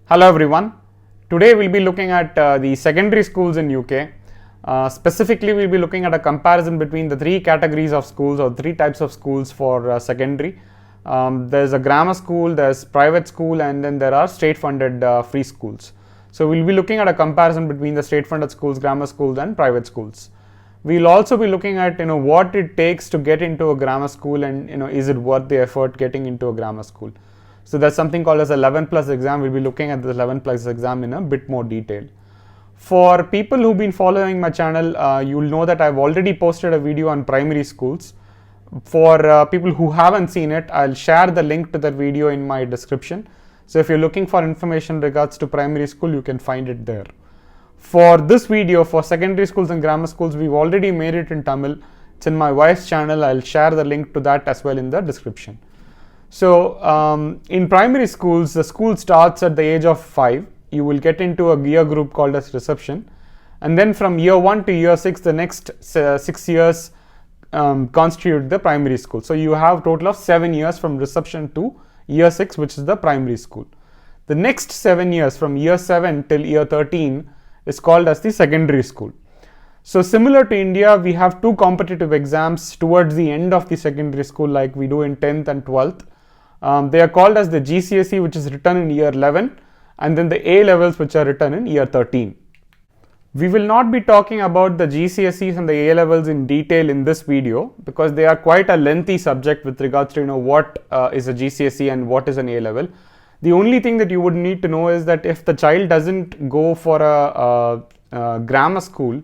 Hello everyone. Today we'll be looking at the secondary schools in UK. Specifically, we'll be looking at a comparison between the three categories of schools or three types of schools for secondary. There's a grammar school, there's private school, and then there are state-funded free schools. So we'll be looking at a comparison between the state-funded schools, grammar schools, and private schools. We'll also be looking at what it takes to get into a grammar school, and is it worth the effort getting into a grammar school. So there's something called as ElevenPlus exam. We'll be looking at the ElevenPlus exam in a bit more detail. For people who've been following my channel, you'll know that I've already posted a video on primary schools. For people who haven't seen it, I'll share the link to that video in my description. So if you're looking for information regards to primary school, you can find it there. For this video, for secondary schools and grammar schools, we've already made it in Tamil. It's in my wife's channel. I'll share the link to that as well in the description. So in primary schools, the school starts at the age of 5. You will get into a year group called as reception, and then from year 1 to year 6, the next 6 years constitute the primary school. So you have a total of 7 years from reception to year 6, which is the primary school. The next 7 years from year 7 till year 13 is called as the secondary school. So similar to India, we have two competitive exams towards the end of the secondary school, like we do in 10th and 12th. They are called as the GCSE, which is written in year 11, and then the A levels, which are written in year 13. We will not be talking about the GCSEs and the A levels in detail in this video, because they are quite a lengthy subject with regards to what is a GCSE and what is an A level. The only thing that you would need to know is that if the child doesn't go for a grammar school,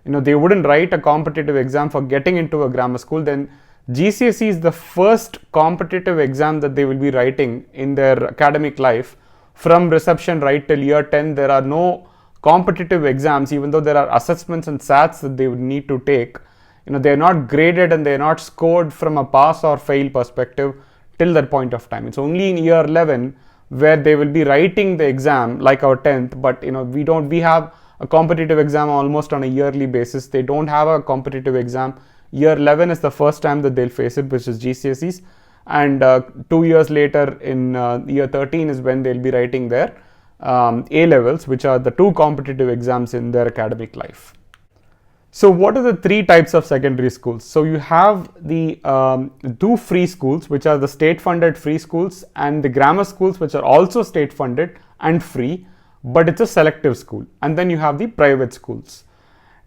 they wouldn't write a competitive exam for getting into a grammar school, then GCSE is the first competitive exam that they will be writing in their academic life. From reception right till year 10, there are no competitive exams, even though there are assessments and SATs that they would need to take. They are not graded and they are not scored from a pass or fail perspective till that point of time. It's only in year 11 where they will be writing the exam like our 10th, but we have a competitive exam almost on a yearly basis. They don't have a competitive exam. Year 11 is the first time that they'll face it, which is GCSEs, and 2 years later in year 13 is when they'll be writing their A levels, which are the two competitive exams in their academic life. So what are the three types of secondary schools? So you have the two free schools, which are the state-funded free schools, and the grammar schools, which are also state-funded and free, but it's a selective school. And then you have the private schools.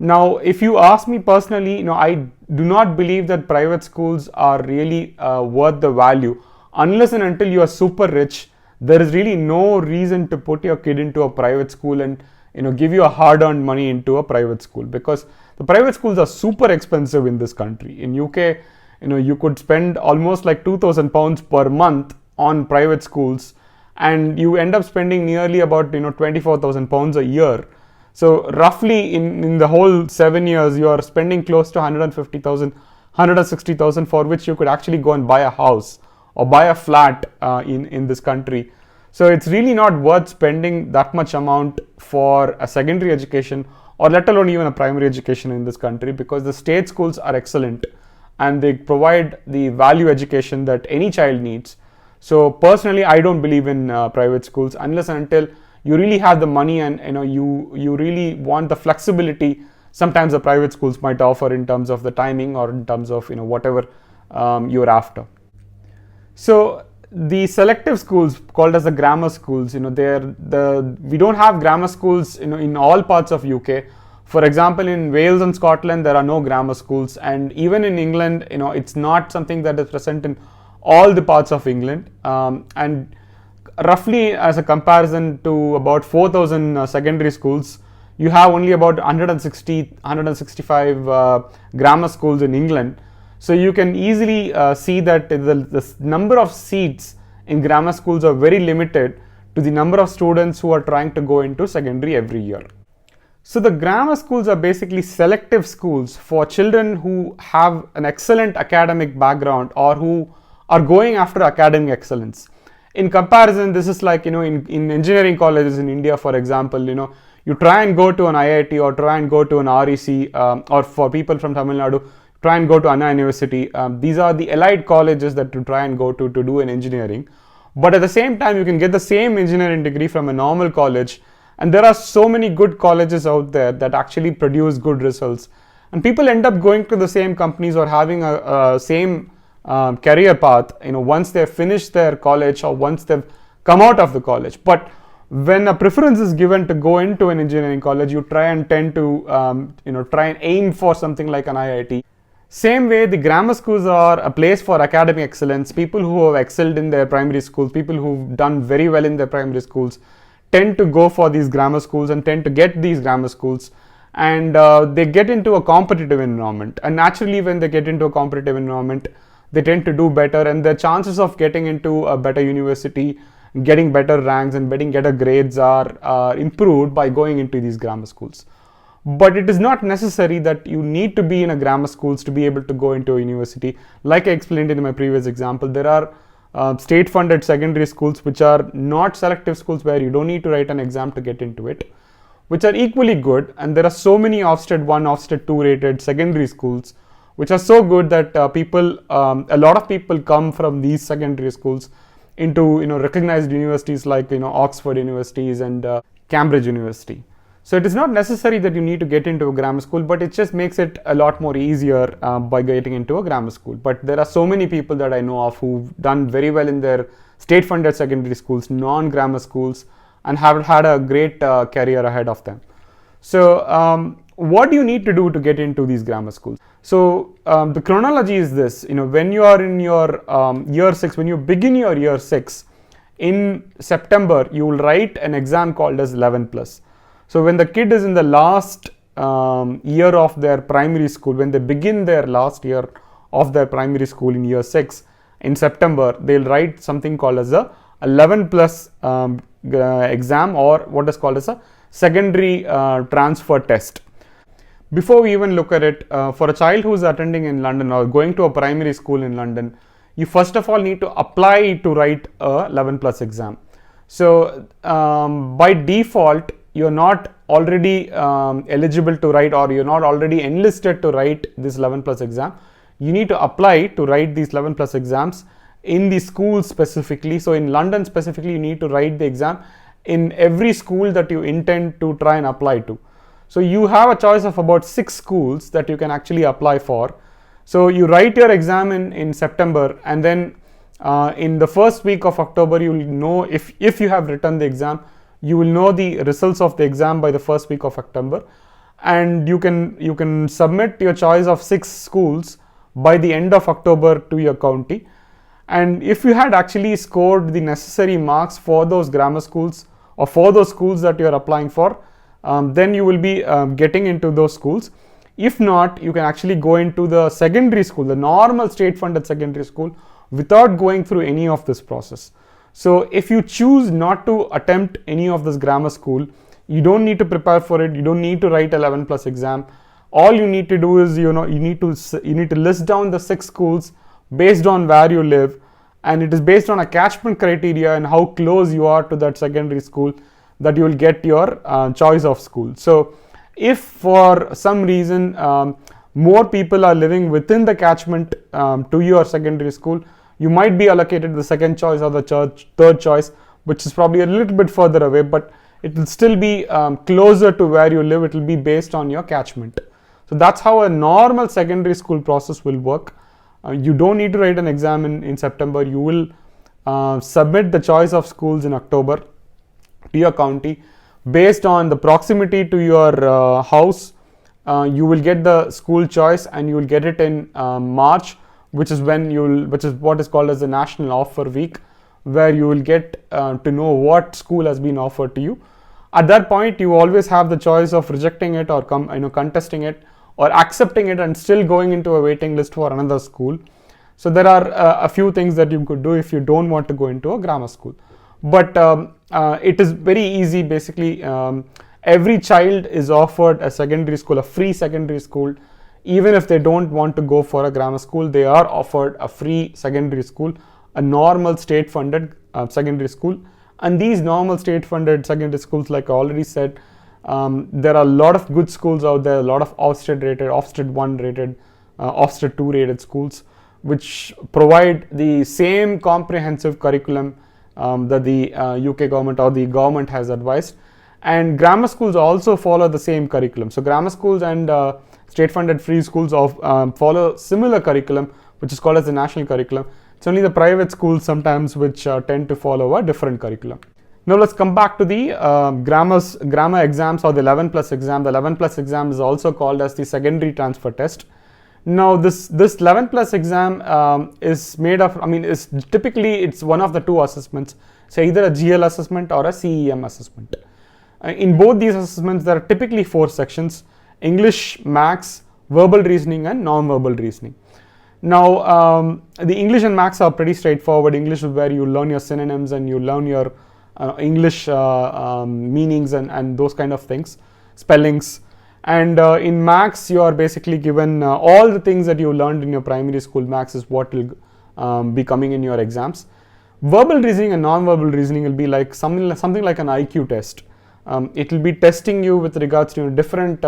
Now, if you ask me personally, I do not believe that private schools are really worth the value. Unless and until you are super rich, there is really no reason to put your kid into a private school and give you a hard-earned money into a private school, because the private schools are super expensive in this country. In UK, you could spend almost like £2,000 per month on private schools, and you end up spending nearly about £24,000 a year. So roughly in the whole 7 years, you are spending close to 150,000, 160,000, for which you could actually go and buy a house or buy a flat in this country. So it's really not worth spending that much amount for a secondary education, or let alone even a primary education in this country, because the state schools are excellent and they provide the value education that any child needs. So personally, I don't believe in private schools unless and until you really have the money and you really want the flexibility. Sometimes the private schools might offer in terms of the timing or in terms of whatever you're after. So the selective schools, called as the grammar schools, we don't have grammar schools in all parts of UK. For example, in Wales and Scotland, there are no grammar schools, and even in England, it's not something that is present in all the parts of England. And roughly, as a comparison to about 4,000 secondary schools, you have only about 165 grammar schools in England. So you can easily see that the number of seats in grammar schools are very limited to the number of students who are trying to go into secondary every year. So the grammar schools are basically selective schools for children who have an excellent academic background or who are going after academic excellence. In comparison, this is like, in engineering colleges in India, for example, you try and go to an IIT or try and go to an REC, or for people from Tamil Nadu, try and go to Anna University. These are the elite colleges that you try and go to do in engineering. But at the same time, you can get the same engineering degree from a normal college. And there are so many good colleges out there that actually produce good results. And people end up going to the same companies or having a same career path, once they've finished their college or once they've come out of the college. But when a preference is given to go into an engineering college, you try and tend to, try and aim for something like an IIT. Same way, the grammar schools are a place for academic excellence. People who have excelled in their primary schools, people who've done very well in their primary schools, tend to go for these grammar schools and tend to get these grammar schools, and they get into a competitive environment. And naturally, when they get into a competitive environment, they tend to do better, and the chances of getting into a better university, getting better ranks and getting better grades are improved by going into these grammar schools. But it is not necessary that you need to be in a grammar schools to be able to go into a university. Like I explained in my previous example, there are state funded secondary schools which are not selective schools where you don't need to write an exam to get into it, which are equally good. And there are so many Ofsted 1, Ofsted 2 rated secondary schools which are so good that a lot of people come from these secondary schools into recognized universities like Oxford universities and Cambridge University. So it is not necessary that you need to get into a grammar school, but it just makes it a lot more easier by getting into a grammar school. But there are so many people that I know of who've done very well in their state funded secondary schools, non-grammar schools, and have had a great career ahead of them. So what do you need to do to get into these grammar schools? So the chronology is this: when you are in your year 6, when you begin your year 6 in September, you will write an exam called as ElevenPlus. So when the kid is in the last year of their primary school, when they begin their last year of their primary school in year 6 in September, they'll write something called as a ElevenPlus exam, or what is called as a secondary transfer test. Before we even look at it, for a child who is attending in London or going to a primary school in London, you first of all need to apply to write a ElevenPlus exam. So by default, you're not already eligible to write, or you're not already enlisted to write this ElevenPlus exam. You need to apply to write these ElevenPlus exams in the school specifically. So in London specifically, you need to write the exam in every school that you intend to try and apply to. So you have a choice of about 6 schools that you can actually apply for. So you write your exam in September, and then in the first week of October, you will know if you have written the exam. You will know the results of the exam by the first week of October, and you can submit your choice of 6 schools by the end of October to your county. And if you had actually scored the necessary marks for those grammar schools or for those schools that you are applying for, then you will be getting into those schools. If not, you can actually go into the secondary school, the normal state funded secondary school, without going through any of this process. So if you choose not to attempt any of this grammar school, you don't need to prepare for it. You don't need to write ElevenPlus exam. All you need to do is you need to list down the 6 schools based on where you live, and it is based on a catchment criteria and how close you are to that secondary school that you will get your choice of school. So if for some reason more people are living within the catchment to your secondary school, you might be allocated the second choice or the third choice, which is probably a little bit further away, but it will still be closer to where you live. It will be based on your catchment. So that's how a normal secondary school process will work. You don't need to write an exam in September. You will submit the choice of schools in October to your county. Based on the proximity to your house, you will get the school choice, and you will get it in March, which is what is called as the National Offer Week, where you will get to know what school has been offered to you. At that point, you always have the choice of rejecting it or contesting it, or accepting it and still going into a waiting list for another school. So there are a few things that you could do if you don't want to go into a grammar school. But it is very easy. Basically, every child is offered a secondary school, a free secondary school. Even if they don't want to go for a grammar school, they are offered a free secondary school, a normal state funded secondary school. And these normal state funded secondary schools, like I already said, there are a lot of good schools out there, a lot of Ofsted rated, Ofsted 1 rated, Ofsted 2 rated schools, which provide the same comprehensive curriculum, that the UK government or the government has advised. And grammar schools also follow the same curriculum. So grammar schools and state-funded free schools follow similar curriculum, which is called as the national curriculum. It's only the private schools sometimes which tend to follow a different curriculum. Now let's come back to the grammar exams or the 11+ exam. The 11+ exam is also called as the secondary transfer test. Now this 11+ exam is made of, is typically it's one of the two assessments. So either a GL assessment or a CEM assessment. In both these assessments, there are typically 4 sections: English, Maths, Verbal Reasoning and Non-Verbal Reasoning. Now, the English and Maths are pretty straightforward. English is where you learn your synonyms and you learn your English meanings and those kind of things, spellings. And in Maths, you are basically given all the things that you learned in your primary school. Maths is what will be coming in your exams. Verbal Reasoning and Non-Verbal Reasoning will be like something like an IQ test. It will be testing you with regards to different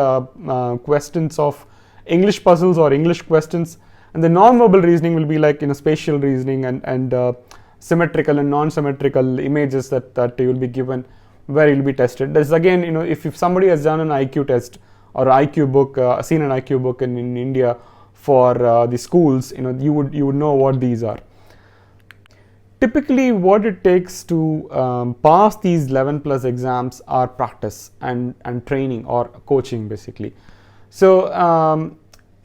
questions of English puzzles or English questions, and the non-verbal reasoning will be like spatial reasoning and symmetrical and non-symmetrical images that you will be given, where you will be tested. This again, if somebody has done an IQ test or IQ book, seen an IQ book in India for the schools, you would know what these are. Typically, what it takes to pass these 11+ exams are practice and training or coaching, basically. So,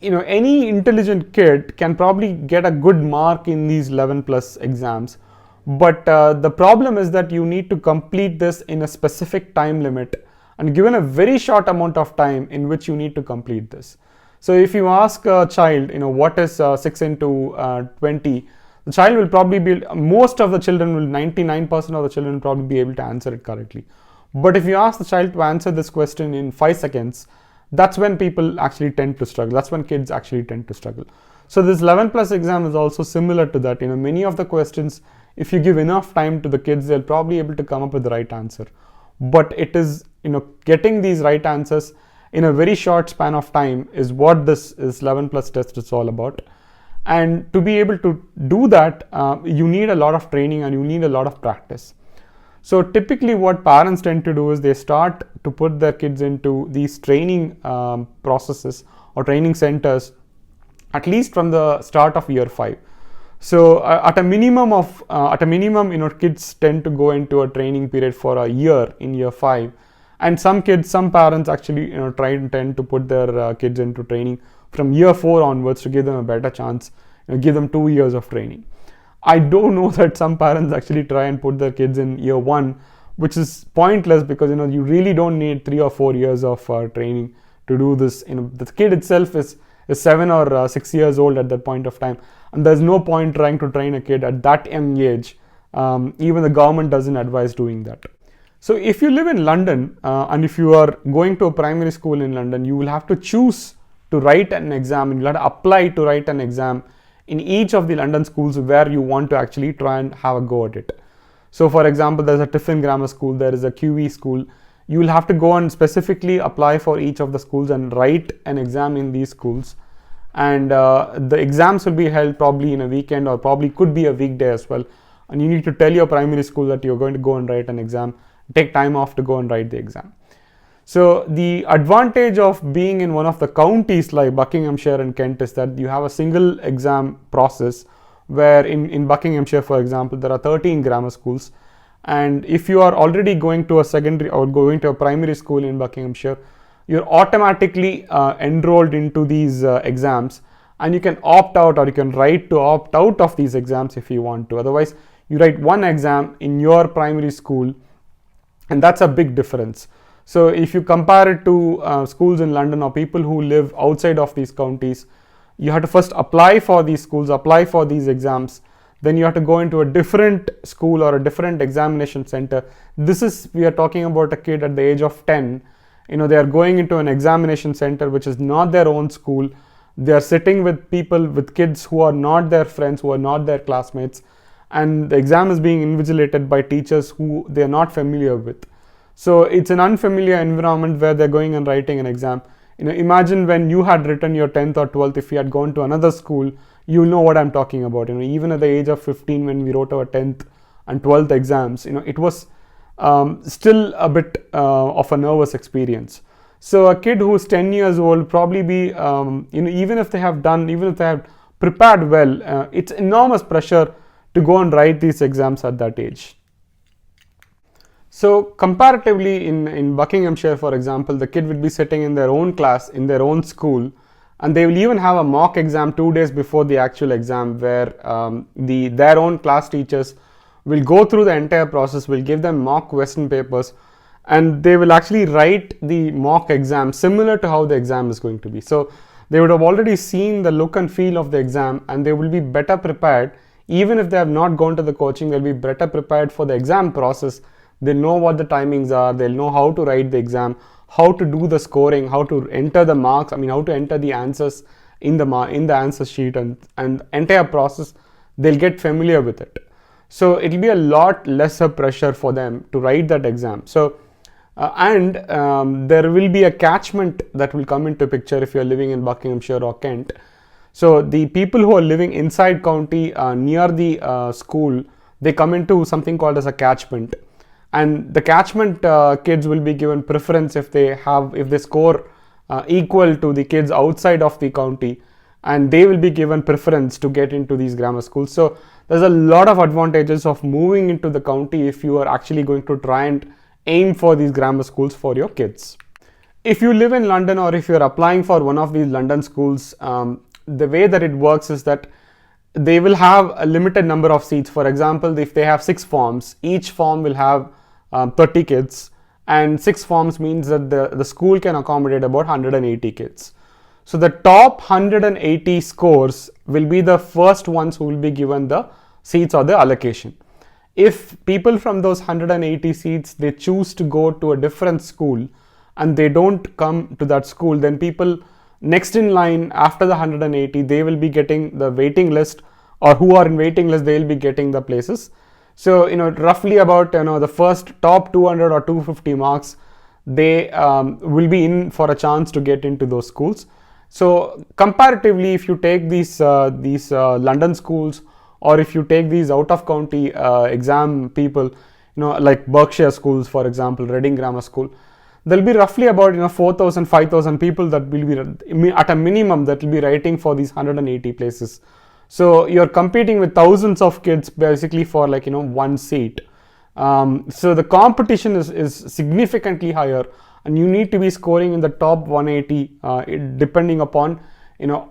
any intelligent kid can probably get a good mark in these 11+ exams, but the problem is that you need to complete this in a specific time limit and given a very short amount of time in which you need to complete this. So, if you ask a child, what is 6 into 20, the child will probably be, most of the children will, 99% of the children will probably be able to answer it correctly. But if you ask the child to answer this question in 5 seconds, that's when people actually tend to struggle. That's when kids actually tend to struggle. So this 11+ exam is also similar to that. Many of the questions, if you give enough time to the kids, they'll probably be able to come up with the right answer. But it is, getting these right answers in a very short span of time is what this 11+ test is all about. And to be able to do that, you need a lot of training and you need a lot of practice. So typically what parents tend to do is they start to put their kids into these training processes or training centers at least from the start of year 5. So at a minimum, kids tend to go into a training period for a year in year 5. And some parents actually tend to put their kids into training from year 4 onwards to give them a better chance, give them 2 years of training. I don't know that some parents actually try and put their kids in year 1, which is pointless because you really don't need 3 or 4 years of training to do this. The kid itself is 7 or 6 years old at that point of time, and there's no point trying to train a kid at that young age. Even the government doesn't advise doing that. So if you live in London and if you are going to a primary school in London, you will have to choose to write an exam, and you'll have to apply to write an exam in each of the London schools where you want to actually try and have a go at it. So for example, there's a Tiffin Grammar School, there is a QE school. You will have to go and specifically apply for each of the schools and write an exam in these schools. And the exams will be held probably in a weekend or probably could be a weekday as well. And you need to tell your primary school that you're going to go and write an exam, take time off to go and write the exam. So the advantage of being in one of the counties like Buckinghamshire and Kent is that you have a single exam process, where in Buckinghamshire, for example, there are 13 grammar schools. And if you are already going to a secondary or going to a primary school in Buckinghamshire, you're automatically enrolled into these exams, and you can opt out or you can write to opt out of these exams if you want to. Otherwise, you write one exam in your primary school, and that's a big difference. So if you compare it to schools in London or people who live outside of these counties, you have to first apply for these schools, apply for these exams, then you have to go into a different school or a different examination center. We are talking about a kid at the age of 10, they are going into an examination center which is not their own school. They are sitting with kids who are not their friends, who are not their classmates, and the exam is being invigilated by teachers who they are not familiar with. So it's an unfamiliar environment where they're going and writing an exam. Imagine when you had written your 10th or 12th, if you had gone to another school, you know what I'm talking about. Even at the age of 15, when we wrote our 10th and 12th exams, it was still a bit of a nervous experience. So a kid who's 10 years old probably be, even if they have prepared well, it's enormous pressure to go and write these exams at that age. So comparatively in Buckinghamshire, for example, the kid will be sitting in their own class, in their own school, and they will even have a mock exam 2 days before the actual exam, where their own class teachers will go through the entire process, will give them mock question papers, and they will actually write the mock exam similar to how the exam is going to be. So they would have already seen the look and feel of the exam, and they will be better prepared. Even if they have not gone to the coaching, they'll be better prepared for the exam process. They'll know what the timings are, they'll know how to write the exam, how to do the scoring, how to enter the marks, how to enter the answers in the answer sheet, and entire process, they'll get familiar with it. So it'll be a lot lesser pressure for them to write that exam. So there will be a catchment that will come into picture if you're living in Buckinghamshire or Kent. So the people who are living inside county near the school, they come into something called as a catchment. And the catchment kids will be given preference if they score equal to the kids outside of the county, and they will be given preference to get into these grammar schools. So there's a lot of advantages of moving into the county if you are actually going to try and aim for these grammar schools for your kids. If you live in London, or if you're applying for one of these London schools, the way that it works is that they will have a limited number of seats. For example, if they have 6 forms, each form will have 30 kids, and 6 forms means that the school can accommodate about 180 kids. So the top 180 scores will be the first ones who will be given the seats or the allocation. If people from those 180 seats, they choose to go to a different school and they don't come to that school, then people next in line after the 180, they will be getting the waiting list, or who are in waiting list, they will be getting the places. So, roughly about, the first top 200 or 250 marks, they will be in for a chance to get into those schools. So comparatively, if you take these London schools, or if you take these out of county exam people, like Berkshire schools, for example, Reading Grammar School, there'll be roughly about 4,000, 5,000 people that will be at a minimum that will be writing for these 180 places. So you're competing with thousands of kids basically for one seat. So the competition is significantly higher, and you need to be scoring in the top 180 depending upon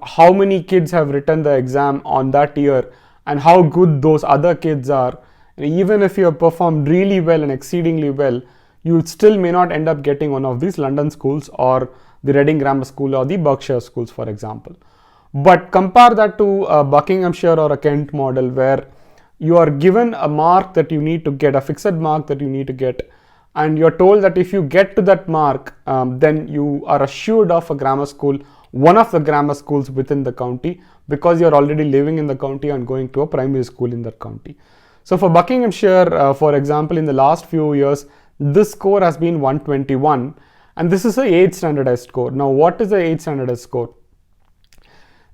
how many kids have written the exam on that year and how good those other kids are. Even if you have performed really well and exceedingly well, you still may not end up getting one of these London schools or the Reading Grammar School or the Berkshire schools, for example. But compare that to a Buckinghamshire or a Kent model, where you are given a mark that you need to get, a fixed mark that you need to get, and you're told that if you get to that mark, then you are assured of a grammar school, one of the grammar schools within the county, because you're already living in the county and going to a primary school in that county. So for Buckinghamshire, for example, in the last few years, this score has been 121, and this is a 8th standardized score. Now, what is the 8th standardized score?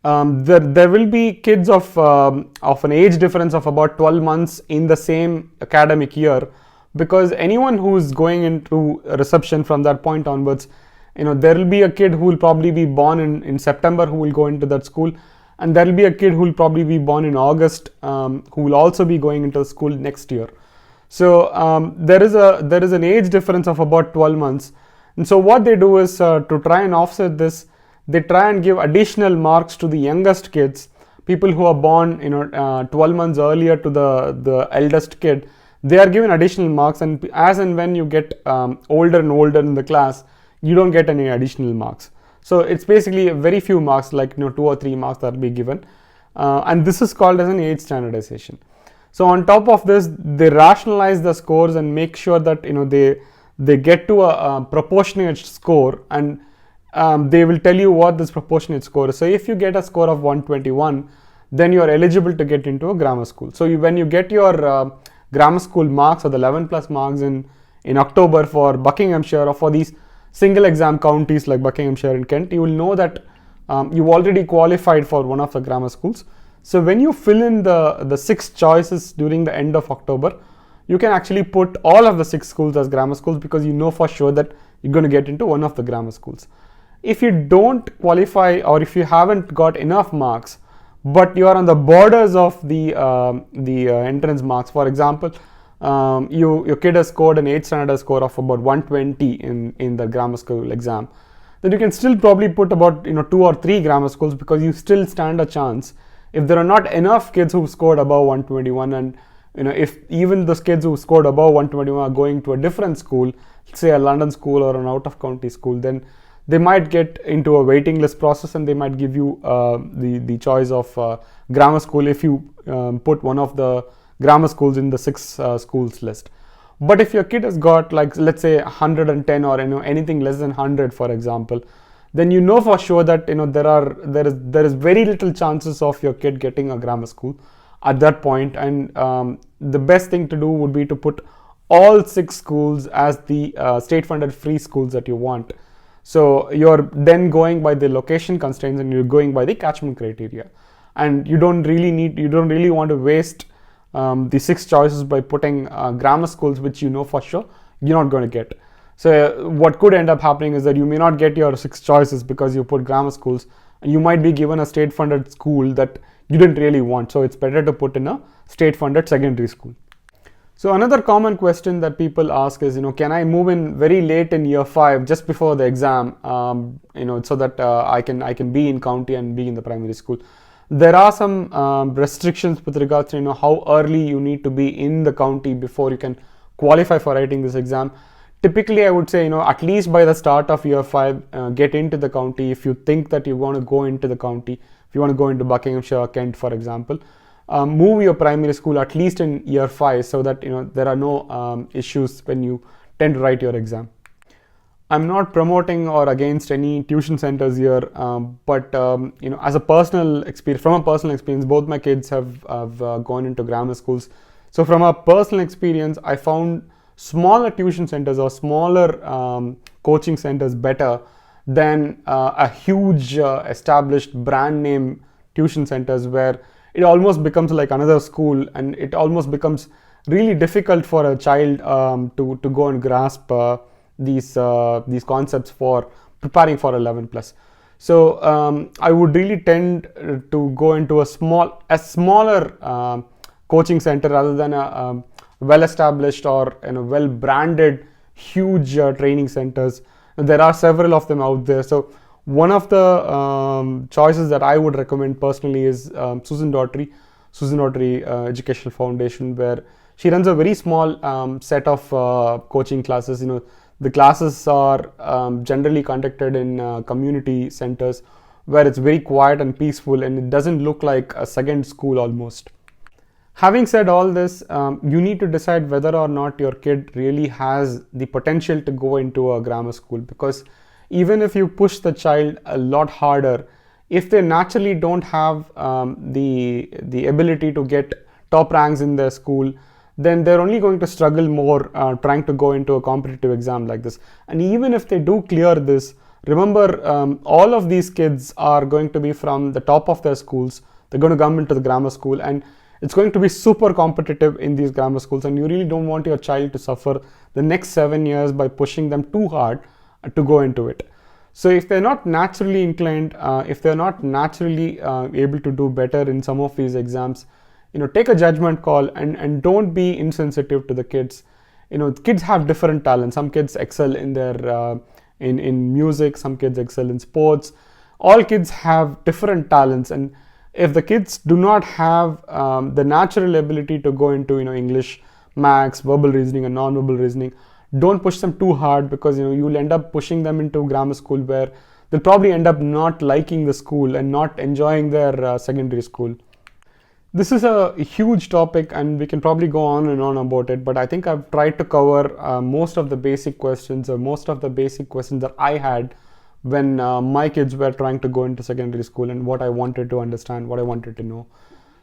There will be kids of an age difference of about 12 months in the same academic year, because anyone who is going into reception from that point onwards, there will be a kid who will probably be born in September who will go into that school, and there will be a kid who will probably be born in August who will also be going into the school next year. So there is an age difference of about 12 months, and so what they do is to try and offset this, they try and give additional marks to the youngest kids, people who are born 12 months earlier to the eldest kid. They are given additional marks, and as and when you get older and older in the class, you don't get any additional marks. So it's basically very few marks, like 2 or 3 marks that will be given, and this is called as an age standardization. So on top of this, they rationalize the scores and make sure that they get to a proportionate score, and they will tell you what this proportionate score is. So if you get a score of 121, then you are eligible to get into a grammar school. So when you get your grammar school marks, or the 11+ marks in October for Buckinghamshire, or for these single exam counties like Buckinghamshire and Kent, you will know that you've already qualified for one of the grammar schools. So when you fill in the 6 choices during the end of October, you can actually put all of the 6 schools as grammar schools, because you know for sure that you're going to get into one of the grammar schools. If you don't qualify, or if you haven't got enough marks, but you are on the borders of the entrance marks, for example, your kid has scored an 8th standard score of about 120 in the grammar school exam, then you can still probably put about 2 or 3 grammar schools, because you still stand a chance if there are not enough kids who scored above 121, and if even those kids who scored above 121 are going to a different school, say a London school or an out of county school, then they might get into a waiting list process, and they might give you the choice of grammar school if you put one of the grammar schools in the 6 schools list. But if your kid has got, like, let's say 110 or anything less than 100, for example, then you know for sure that there is very little chances of your kid getting a grammar school at that point. And the best thing to do would be to put all 6 schools as the state funded free schools that you want. So you're then going by the location constraints, and you're going by the catchment criteria, and you don't really want to waste the 6 choices by putting grammar schools which you know for sure you're not going to get. So what could end up happening is that you may not get your 6 choices because you put grammar schools, and you might be given a state funded school that you didn't really want. So it's better to put in a state funded secondary school. So another common question that people ask is, can I move in very late in year 5, just before the exam, so that I can be in county and be in the primary school? There are some restrictions with regards to how early you need to be in the county before you can qualify for writing this exam. Typically, I would say at least by the start of year 5, get into the county if you think that you want to go into the county. If you want to go into Buckinghamshire, Kent, for example. Move your primary school at least in year 5, so that there are no issues when you tend to write your exam. I'm not promoting or against any tuition centers here, but as a personal experience, from a personal experience, both my kids have gone into grammar schools. So from a personal experience, I found smaller tuition centers or smaller coaching centers better than a huge established brand name tuition centers, where it almost becomes like another school, and it almost becomes really difficult for a child to go and grasp these concepts for preparing for 11+. So I would really tend to go into a smaller coaching center rather than a well-established or well-branded huge training centers. And there are several of them out there. So one of the choices that I would recommend personally is Susan Daughtry Educational Foundation, where she runs a very small set of coaching classes. The classes are generally conducted in community centers, where it's very quiet and peaceful, and it doesn't look like a second school almost. Having said all this, you need to decide whether or not your kid really has the potential to go into a grammar school, because even if you push the child a lot harder, if they naturally don't have the ability to get top ranks in their school, then they're only going to struggle more trying to go into a competitive exam like this. And even if they do clear this, remember, all of these kids are going to be from the top of their schools. They're going to come into the grammar school, and it's going to be super competitive in these grammar schools, and you really don't want your child to suffer the next 7 years by pushing them too hard to go into it. So if they're not naturally inclined, if they're not naturally able to do better in some of these exams, take a judgment call, and don't be insensitive to the kids. Kids have different talents. Some kids excel in their in music, some kids excel in sports. All kids have different talents, and if the kids do not have the natural ability to go into English, maths, verbal reasoning and non-verbal reasoning, don't push them too hard, because you'll end up pushing them into grammar school where they'll probably end up not liking the school and not enjoying their secondary school. This is a huge topic, and we can probably go on and on about it, but I think I've tried to cover most of the basic questions, or most of the basic questions that I had when my kids were trying to go into secondary school, and what I wanted to understand, what I wanted to know.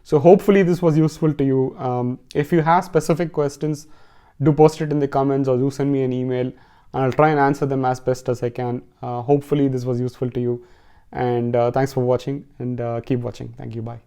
So hopefully this was useful to you. If you have specific questions, do post it in the comments, or do send me an email, and I'll try and answer them as best as I can. Hopefully this was useful to you, and thanks for watching, and keep watching. Thank you. Bye.